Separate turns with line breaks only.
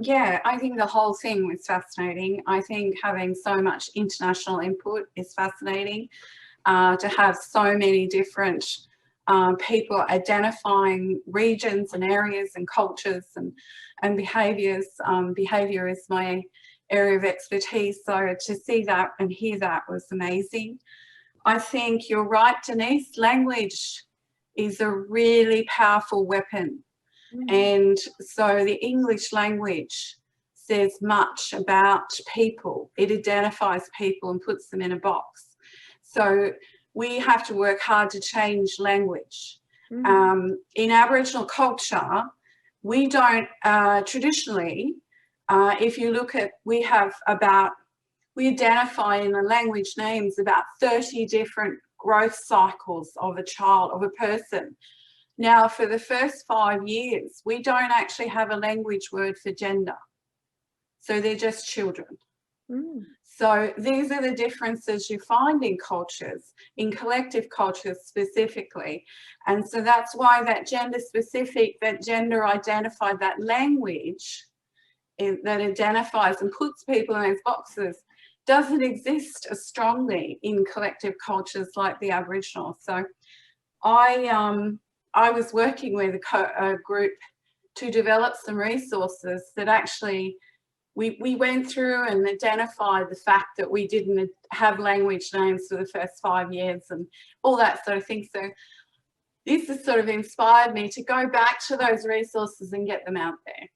Yeah, I think the whole thing was fascinating. I think having so much international input is fascinating. To have so many different people identifying regions and areas and cultures and behaviours. Behaviour is my area of expertise, so to see that and hear that was amazing. I think you're right, Denise. Language is a really powerful weapon. And so the English language says much about people. It identifies people and puts them in a box. So we have to work hard to change language. In Aboriginal culture, we don't traditionally, if you look at, we identify in the language names about 30 different growth cycles of a child, of a person. Now, for the first 5 years, we don't actually have a language word for gender. So they're just children. So these are the differences you find in cultures, in collective cultures specifically. And so that's why that gender specific, that gender identified, that language that identifies and puts people in those boxes doesn't exist as strongly in collective cultures like the Aboriginal. So I was working with a group to develop some resources that actually we went through and identified the fact that we didn't have language names for the first 5 years and all that sort of thing. So this has sort of inspired me to go back to those resources and get them out there.